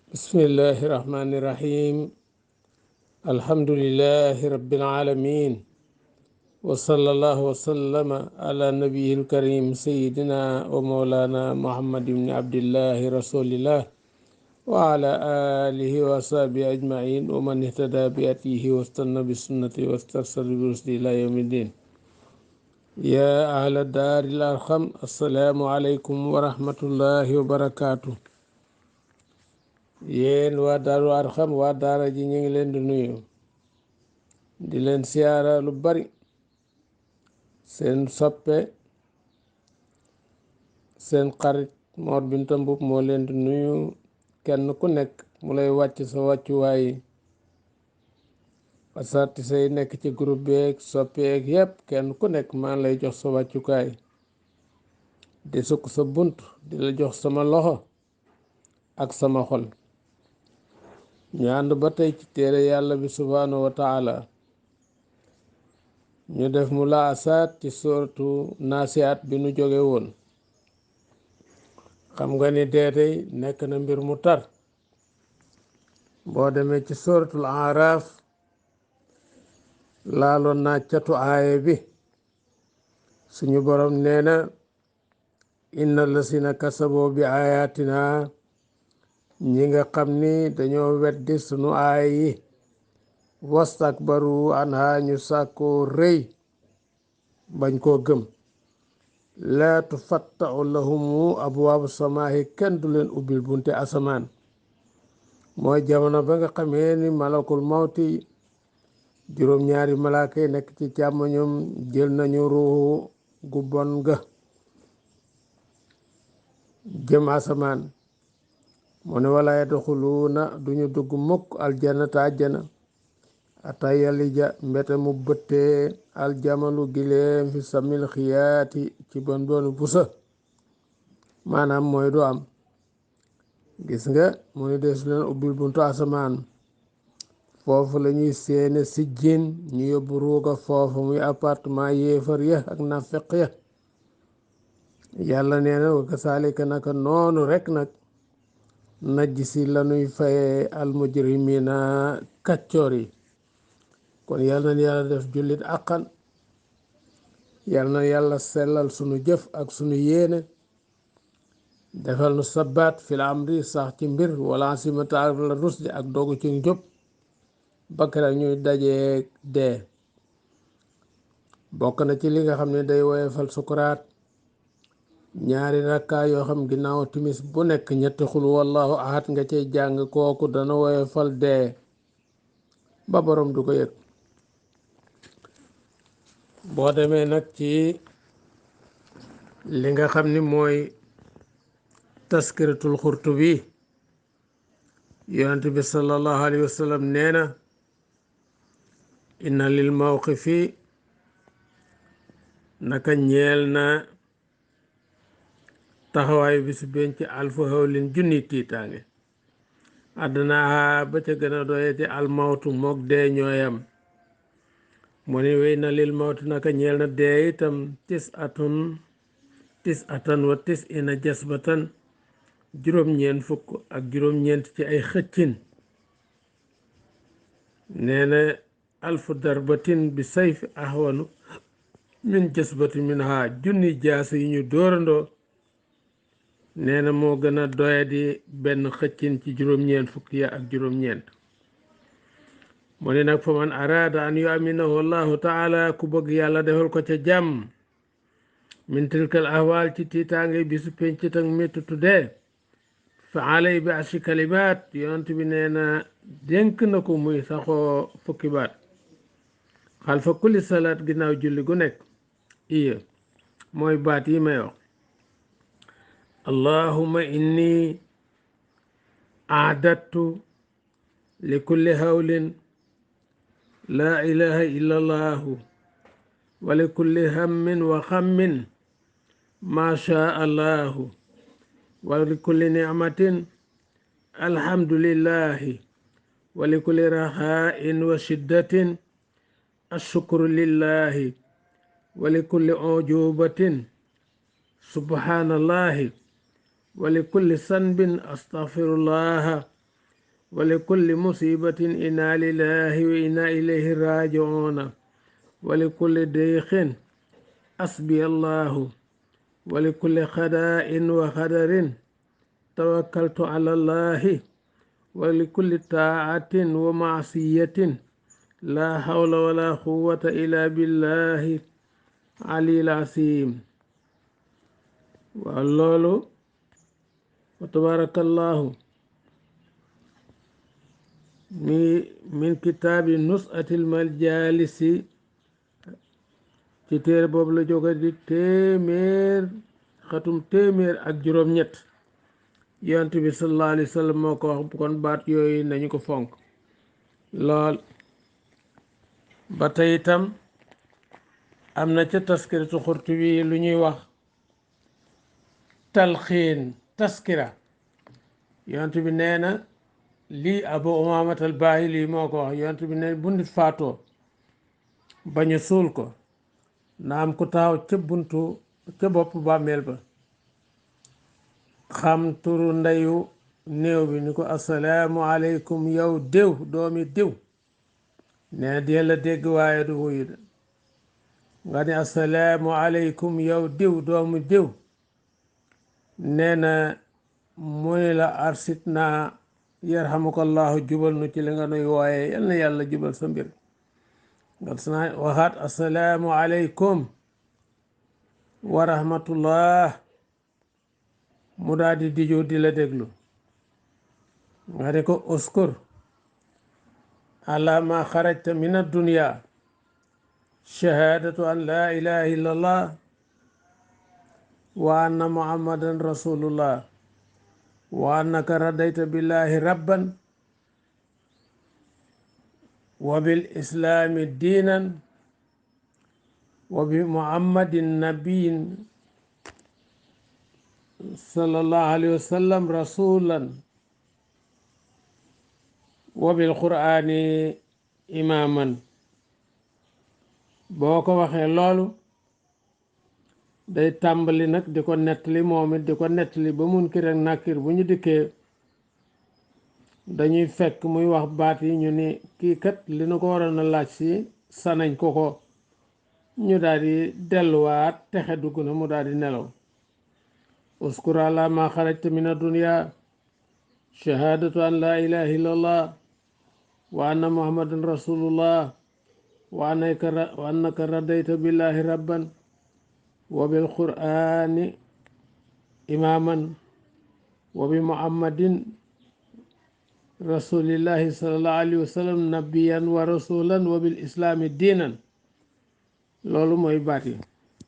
بسم الله الرحمن الرحيم. الحمد لله رب العالمين، وصلى الله وسلم على نبيه الكريم سيدنا ومولانا محمد بن عبد الله رسول الله وعلى آله وصحبه أجمعين ومن اهتدى بهديه واستنى بسنته واسترسل برشده إلى يوم الدين. يا أهل الدار الأرحم، السلام عليكم ورحمة الله وبركاته. yéen waa Daaru Arxam, waa daara ji ñu ngi leen di nuyu di leen siyaara lu bari. seen soppe seen xarit Mor Binta Mbub moo leen di nuyu, kenn ku nekk mu lay wàcc sa wàccuwaay. asarti say nekk ci groupe beeg soppeek yépp kenn ku nekk maa ngi lay jox sa wàccukaay, di sukk sa bunt di la jox sama loxo ak sama xol. ñu ànd ba tey ci téere yàlla bi subhaanahu wa taala. ñu def mu la asaat ci suratu naasiat bi nu jóge woon. xam nga ni dee tey nekk na mbir mu tar. boo demee ci suratul araaf laaloon naa catu aaye bi. suñu borom nee na inna lasina kasaboo bi ayatina, ñi nga xam ni dañoo weddi sunu aay yi, wastakbaru anha, ñu sàkkoo rëy bañ koo gëm, laa tufattau lahumu abwaabu samaahi, kenn du leen ubbil bunte asamaan. mooy jamono ba nga xamee ni malakul mawti, juróom-ñaari malaaka yi nekk ci càmmoñam, jël nañu ruuxu gu bon ga jëm asamaan. mu ne wala yadxuluuna, duñu dugg mukk aljannata àjjana, ata yalija, mbete mu bëttee aljamalu gileem fi samil xiyaati, ci bon bonu busa. maanaam mooy du am. gis nga mu ne deesu leen ubbil buntu asamaan. foofu la ñuy seene si jin ñu yóbbu ruuga foofu, muy appartement yéefar ya ak nafeq ya. yàlla nee na wa kasaalika naka noonu rek nag najji si lanuy fayee almujrimina kaccoor yi. kon yàlla na yàlla def jullit àqan. yàlla na yàlla sellal sunu jëf ak sunu yéene, defal nu sabaat fil amri, sax ci mbir, wala simata ak la rusdi, ak dogu ci njub, bakkara ñuy dajee dee. bokk na ci li nga xam ne day woyefal sukuraat, ñaari rakkaa yoo xam ginnaaw timis bu nekk ñetti xul wallahu ahad nga cay jàng, kooku dana woyefal dee ba borom du ko yëg. boo demee nag ci li nga xam ni mooy taskiratul Xurtubi, yonent bi sallallahu alayhi wa sallam nee na inna lil mawqifi, naka ñeel na taxawaayu bisu benn ci alfu hawlin, junni tiitaange. àddina ba ca gën a doyati almawtu, mook dee ñooyam. mu ne wéy na lil mawtu, naka ñeel na dee itam tis atan wa tis ina jasbatan, juróom-ñeent fukk ak juróom-ñeent ci ay xëccin. nee na alfu darbatin bi sayfi ahwanu min jasbati min ha, junni jaas yi ñu dóorandoo nee na moo gën a doyadi benn xëccin ci juróom-ñeent fukk ya ak juróom-ñeent. mu ne nag fa man araada an yuaminahu allahu taala, ku bëgg yàlla defal ko ca jàmm, min tilkal ahwal, ci tiitaange bisu penc tak métti tuddee, fa alay bi ashi kalimaat, yonent bi nee na dénk na ko muy saxoo fukki baat, xalfa kulli salaat, ginnaaw julli gu nekk. iya mooy baat yi may wax: allahumma inni aadattu li kulli hawlin laa ilaha illa allahu, wa li kulli hammin wa xammin maa shaa allahu, wa li kulli nicmatin alhamdulillahi, wa li kulli raxain wa shiddatin ashukru lillahi, wa li kulli ujubatin subhanallahi, wa li kulli sanbin astaghfirullaha, wa li kulli musibatin inna lillahi wa inna ilayhi raji'una wa li kulli dayqin asbi allahu wa li kulli xadaa'in wa xadarin tawakkaltu ala allahi wa li kulli taacatin wa maasiyatin la hawla wala quwwata illa billahi aliyil asiim. waaw loolu wa tabarakallahu min kitaabi nusatil majalisi ci téere boobu la jóge di xatum téeméer ak juróom-ñett. yonent bi sallallahu alayhi wa sallam moo ko wax kon baat yooyu nañu ko fonk lool. ba tey itam am na ca taskiratu Xurtubi lu ñuy wax talxiin taskira. yonent bi nee na lii Abu Umaamat al-Baahili moo ko wax. yonent bi nee bu nit faatoo bañu suul ko na am ku taxaw ca bopp bàmmeel ba xam turu ndeyu néew bi ni ko assalaamu aleykum yow diw doomi diw. nee na di la dégg waaye du wuyu de nga ne assalaamu aleykum yow diw doomu diw. nee na mu ne la arsit naa yarhamukallahu jubal nu ci li nga nuy wooye yal na yàlla jubal sa mbir. nga sana waxaat assalaamu aleykum wa rahmatullah mu daal di dijoo di la déglu. nga ne ko uskur ala ma xarajta min addunya shahadatu an la ilaha illallah wa anna muhammadan rasulullah wa annaka radayta billahi rabban wa bil islami diinan wa bi muhammadin nabiyin sallallahu alayhi wa sallam rasulan wa bil qur'ani imaman. boo ko waxee loolu day tàmbali nag di ko nettali moom it di ko nettali ba Munkar ak Nakiir bu ñu dikkee dañuy fekk muy wax baat yi ñu ni kii kat li nu ko waroon a laaj si sanañ ko ñu daal di delluwaat texe dugg na mu daal di nelaw. uskur ala ma xarajta min ad-dunya shahadatu an la ilaha illallah wa anna muhammadan rasulullah wa annaka radayta billahi rabban wa bil qur'ani imaman wa bi muhammadin rasulillahi sallallahu alayhi wa sallam nabiyan wa rasulan wa bil islami diinan. loolu mooy baat yi.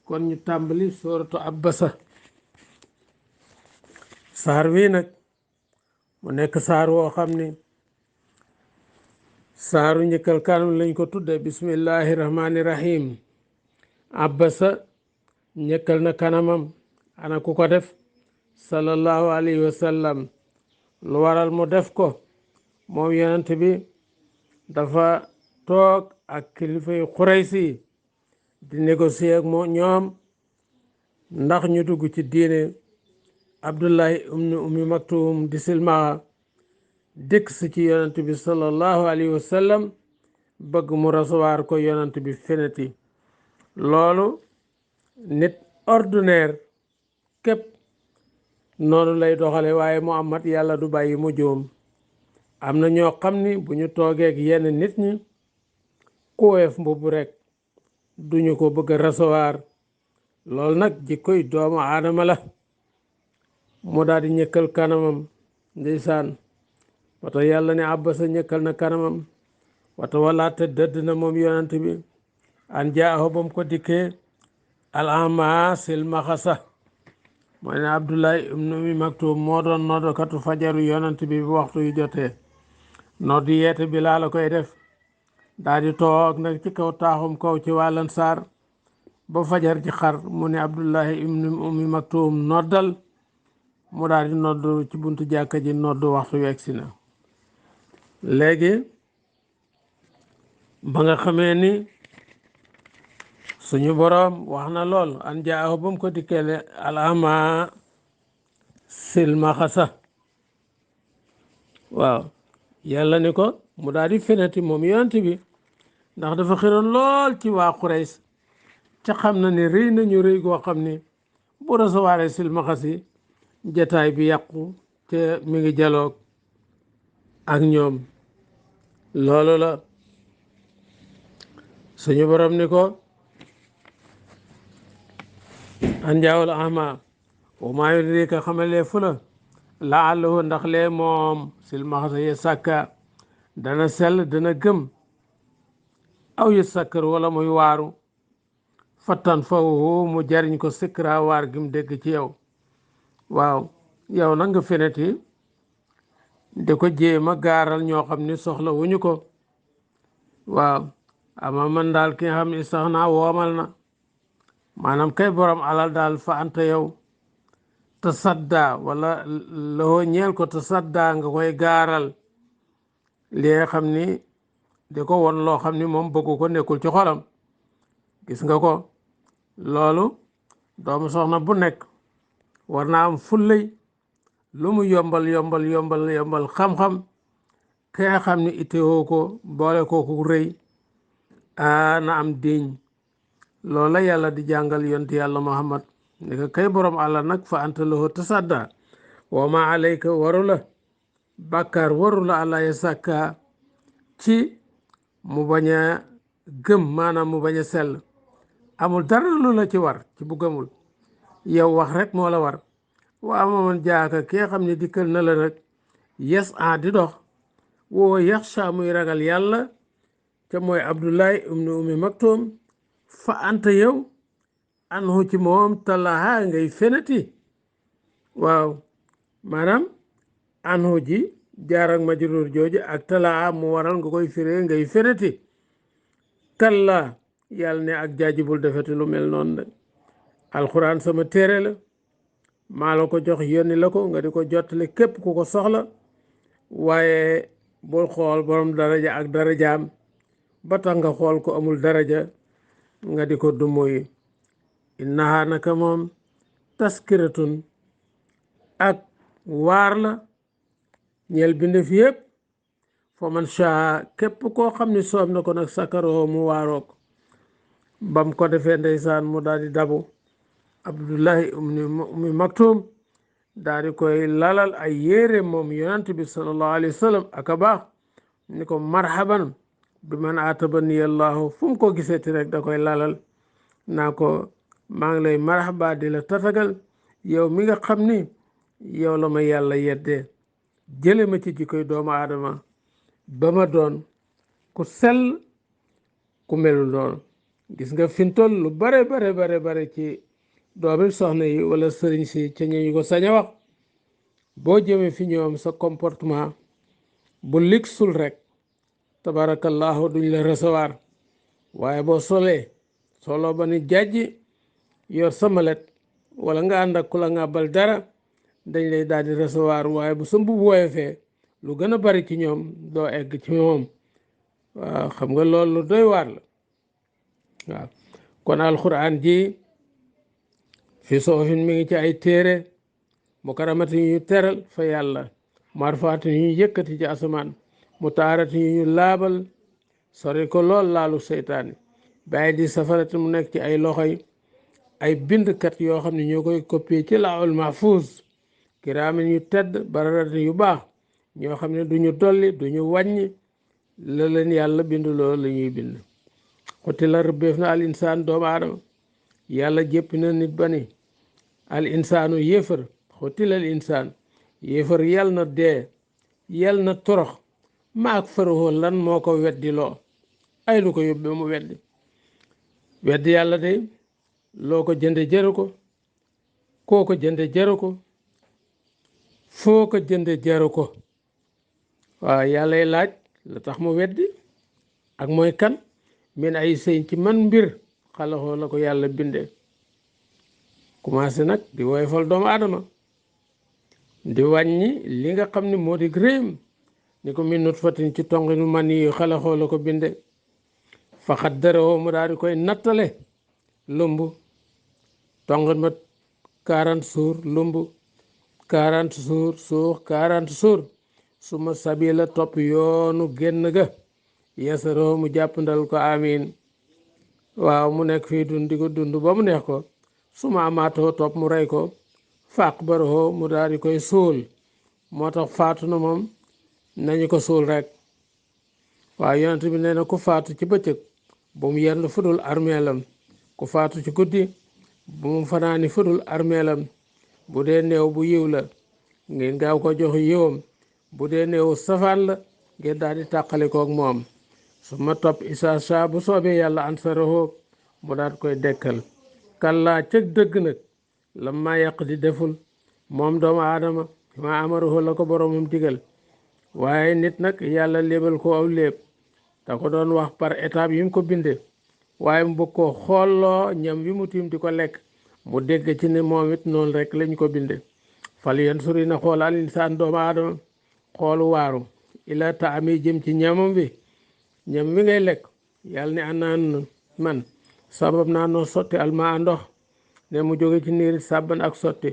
kon ñu tàmbali sooratu Abasa. saar wi nag mu nekk saar woo xam ni saaru njëkkal kanam lañ ko tudde bismillahi rahmani rahim. Abasa njëkkal na kanamam. ana ku ko def sallallahu alayhi wa sallam. lu waral mu def ko moom yonent bi dafa toog ak kilifay Quraysi di négocier ak ñoom ndax ñu dugg ci diine. Abdullahi ibnu Ummi Maktum di silmaxa dëkk si ci yonent bi sallallahu alayhi wa sallam bëgg mu recevoir ko yonent bi feneti. loolu nit ordinaire képp noonu lay doxale waaye Muhammad yàlla du bàyyi mu juum. am na ñoo xam ni bu ñu toogeek yenn nit ñi ku woyof mbubb rek duñu ko bëgg a recevoir. loolu nag jikkoy doomu aadama la. mu daal di ñëkkal kanamam ndeysaan. wata yàlla ne Abasa ñëkkal na kanamam. wata walaate dëdd na moom yonent bi an jaaho bam ko dikkee al-ama silmaxasa. mooy ne Abdullahi ibnu Ummi Maktum moo doon noddkatu fajaru yonent bi bu waxtu yu jotee. noddi yeete bi laa la koy def. daal di toog nag ci kaw taaxum kaw ci wàllan saar ba fajar ci xar mu ne Abdullahi ibnu Ummi Maktum noddal. mu daal di nodd ci buntu jàkka ji nodd waxtu wi egsi na. léegi ba nga xamee ni suñu boroom wax na lool an jaahu ba mu ko dikkele alama silmaxasa. waaw yàlla ni ko mu daal di fenati moom yonent bi ndax dafa xiroon lool ci waa Quraysh ca xam na ne rëy nañu rëy goo xam ni bu recevoir silmaxa si jataay bi yàqu te mi ngi jaloog ak ñoom loolu la suñu borom ni ko an jaawul ahma wa maa yudrika xamalee fu la laallahu ndax lee moom silmaxa sa ye sàkka dana sell dana gëm aw yu sakkar wala muy waaru fattan fawu mu jariñ ko sikra waar gi mu dégg ci yow waaw yow nag nga feneti di ko jéema gaaral ñoo xam ni soxla wuñu ko waaw ama man daal ki nga xam ne sax naa woomal na maanaam kay borom alal daal fa anta yow te sadda wala loo ñeel ko te sadda nga koy gaaral li nga xam ni di ko won loo xam ni moom bëggu ko nekkul ci xolam gis nga ko loolu doomu soxna bu nekk war naa am fullay lu mu yombal xam-xam ki nga xam ni itteewoo ko boole kooku rëy na am diñ loolu la yàlla di jàngal yonti yàlla Muhammad ni ko kay borom àlla nag fa anta lahu tasadda wa ma alayka waru la bàkkaar waru la àlla ya sàkka ci mu bañ a gëm maanaam mu bañ a sell amul dara lu la ci war ci bu gëmul yow wax rek moo la war waa mooman jaaka ki nga xam ne dikkal na la nag yes di dox woo yaxsha muy ragal yàlla te mooy Abdullahi ibnu Ummi Maktum fa anta yow anhu ci moom talaha ngay fenati waaw maanaam anhu ji jaar ak majruur jooju ak talaha mu waral nga koy firee ngay fenati kalla yàlla ne ak jaajibul defeti lu mel noonu de alxuraan sama téere la maa la ko jox yónni la ko nga di ko jottale képp ku ko soxla waaye bul xool borom daraja ak darajaam ba tax nga xool ko amul daraja nga di ko dummuyi innaha naka moom taskiratun ak waar la ñeel bind fi yëpp fa man shaa képp koo xam ni soob na ko nag sakaroo mu waaroo ko bam ko defee ndeysaan mu daal di dabu Abdullahi Ummi Maktum daal di koy lalal ay yére moom yonent bi sallallahu alayhi wa sallam aka baax ni ko marhaban bi man atabani allahu fu mu ko giseti rek da koy lalal naa ko maa ngi lay marhaba di la tatagal yow mi nga xam ni yow la ma yàlla yeddee jële ma ci jikkoy doomu aadama ba ma doon ku sell ku melul noonu gis nga fintol lu bare ci doomi soxna yi wala sëriñ si ca ñu ko sañ a wax boo jëmee fi ñoom sa comportement bu ligsul rek tabarakallahu duñ la recevoir waaye boo solo ba ni jàjji yor sa malet wala nga ànd ak ku la ngàbbal dara dañ lay daal di recevoir waaye bu sa mbubb woyofee lu gën a bari ci ñoom doo egg ci moom waaw xam nga loolu lu doy waar la waaw kon alxuraan ji fi soofin mi ngi ci ay téere mu karamati yu ñu teral fa yàlla marfaati yu ñu yëkkati ci asamaan mu taarati yu ñu laabal sori ko lool laalu seytaane bàyyi di safarati mu nekk ci ay loxoy ay bindkat yoo xam ne ñoo koy copier ci laawul mahfuz kiraamin yu tedd bararati yu baax ñoo xam ne duñu dolli duñu wàññi la leen yàlla bind loolu la ñuy bind xuti la rëbbeef na al insaan doomu aadama yàlla jéppi na nit ba ni al insaanu yéefar xutil al insaan yéefar yal na dee yal na torox maak farahoo lan moo ko weddi loo ay lu ko yóbbe mu weddi yàlla de loo ko jënde jaru ko koo ko jënde jaru ko foo ko jënde jaru ko waaw yàllay laaj la tax mu weddi ak mooy kan min ay sëy ci man mbir xalaxoo la ko yàlla binde commencé nag di woyofal doomu aadama di wàññi li nga xam ne moo di réem ni ko min nutfatin ci tonginu man yi xalaxoo la ko binde faxat daroo mu daal di koy nattale lumb tongin ma 40 jours lumb 40 jours suux 40 jours suma sabila topp yoonu génn ga yasaroo mu jàppandal ko amin waaw mu nekk fii dund di ko dund ba mu neex ko suma amaatoo topp mu rey ko fàq baroo mu daal di koy suul moo tax faatu na moom nañu ko suul rek. waaw yonent bi nee na ku faatu ci bëccëg bu mu yenn fudul armeelam ku faatu ci guddi bu mu fanaani fudul armeelam bu dee néew bu yiw la ngeen gaaw ko jox yiwam bu dee néew safaan la ngeen daal di tàqale kook moom su ma topp isa sa bu soobee yàlla ansaraho mu daat koy dekkal kallaa cëg dëgg nag la ma yàq di deful moom doomu aadama ma amaruhu la ko boroomam digal waaye nit nag yàlla lébal ko aw léeb da ko doon wax par étape yi mu ko binde waaye mu bëgg koo xooloo ñam wi mu tiim di ko lekk mu dégg ci ne moom it noonu rek lañ ko binde fal yan suri na xool al insaan doomu aadama xoolu waaru ila taami jëm ci ñamam bi ñam wi ngay lekk yàlla ne anaan man sabab naa noo sotti alma ndox ne mu jóge ci niir sàbban ak sotti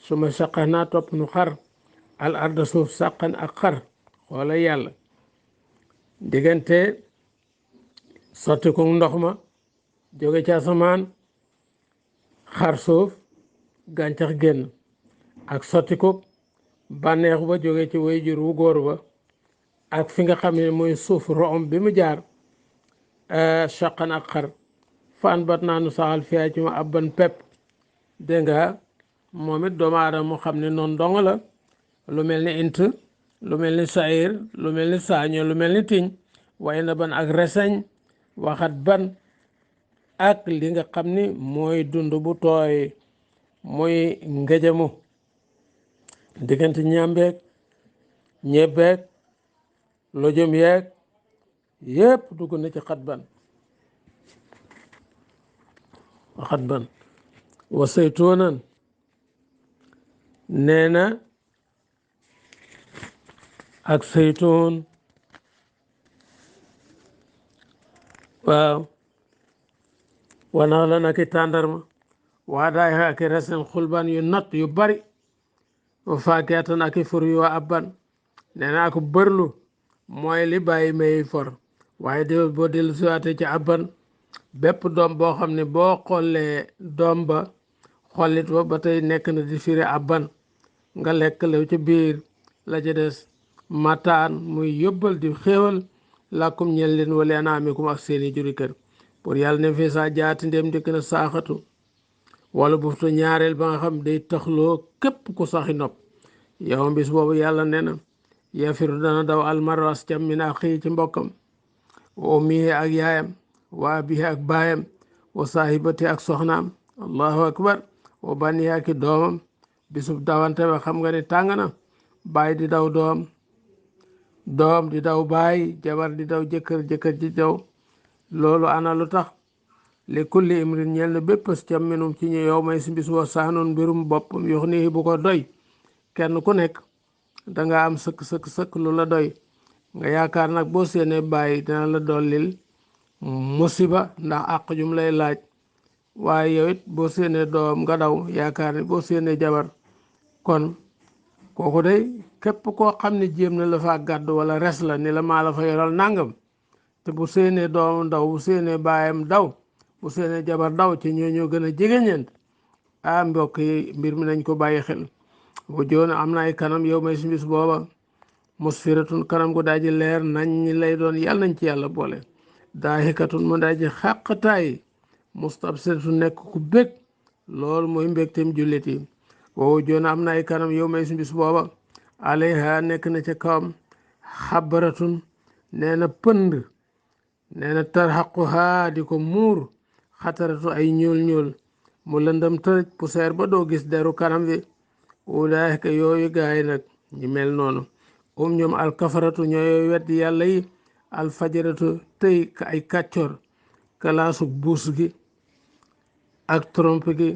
su ma saqax naa topp nu xar al arda suuf sàqan ak xar xoola yàlla diggante sotti ko ndox ma jóge ci asamaan xar suuf gàncax génn ak sotti ko bànneexu ba jóge ci way jur wu góor ba ak fi nga xam ne mooy suuf room bi mu jaar saqan ak xar fan bat naa nu saxal fiyaa ci ma abban pepp dégg nga moom it doomu aadama mu xam ne noonu dong la lu mel ni int lu mel ni sair lu mel ni saaño lu mel ni tiñ waaye na ban ak reseñ waxat ban ak li nga xam ni mooy dund bu tooy muy ngëjamu diggante ñambeeg ñebbeeg lojum yeeg yépp dugg na ci xat ban waxat ban wa saytuunan nee na ak saytuun waaw wanax la naki tàndarma waa daay ak resen xulban yu natt yu bari wa faakiyatan ak fur yu abban nee na ak bërlu mooy li bàyyi may for waaye de boo dellu siwaate ci abban bépp doom boo xam ne boo xollee doom ba xollit ba ba tey nekk na di firi abban nga lekk la ci biir la ca des mataan muy yóbbal di xéewal làkkum ñel leen wala anaamikum ak seeni juri kër pour yàlla ne fii saa jaati ndem dikk na saaxatu wala buftu ñaareel ba nga xam day taxloo képp ku saxi nopp yow bis boobu yàlla nee na yafiru dana daw almaras cam min axii ci mbokkam wa ummihi ak yaayam wa abihi ak baayam wa saahibati ak soxnaam allahu akbar wa banihi ak doomam bisub dawante ba xam nga ne tàng na baay di daw doom doom di daw baay jabar di daw jëkkër jëkkër di daw loolu ana lu tax li kulli imrin ñel na bépp cam minum ci ñu yow may si bis wa saanoon mbirum boppam yox nii bu ko doy kenn ku nekk danga am sëkk lu la doy nga yaakaar nag boo séenee bàyyi dina la dollil musiba ndax àq jum lay laaj waaye yow it boo séenee doom nga daw yaakaar ne boo séenee jabar kon kooku day képp koo xam ne jéem na la fa gàddu wala res la ni la maa la fa yoral nangam te bu séenee doom daw bu séenee baayam daw bu séenee jabar daw ci ñoo gën a jegeñeent mbokk yi mbir mi nañ ko bàyyi xel bu joon am na ay kanam yow may si bis booba musfiratun kanam gu daaji leer nañ lay doon yàlla nañ ci yàlla boole daahikatun mu daaji xàqtaay mustabsiratun nekk ku bég loolu mooy mbégteem jullit yi wow joon am na ay kanam yow may si bis booba alayha nekk na ca kawam xabaratun nee na pënd nee na tarxaquha di ko muur xataratu ay ñuul mu lëndëm tërëj poussière ba doo gis deru kanam bi ulaayika yooyu gaay nag ñi mel noonu ñoom alkafaratu ñooy weddi yàlla yi alfajaratu tey ay kàccor kalaasu buus gi ak trompe gi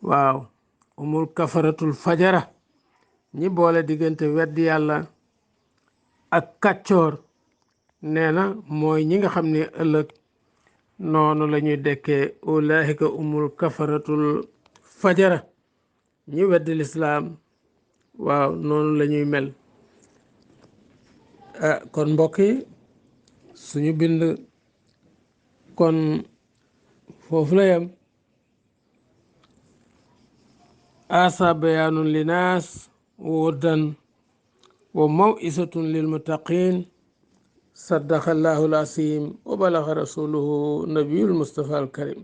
waaw umul kafaratul fajara ñi boole diggante weddi yàlla ak kàccoor nee na mooy ñi nga xam ne ëllëg noonu la ñuy dekkee ulaahika umul kafaratul fajara ñi weddi lislaam waaw noonu la ñuy mel kon mbokk yi suñu bind kon foofu la yem asa bayaanun linaas wa hudan wa maw'izatun lilmuttaqin saddaqa allahu al-asim wa balaga rasuluhu nabiyul mustafa al karim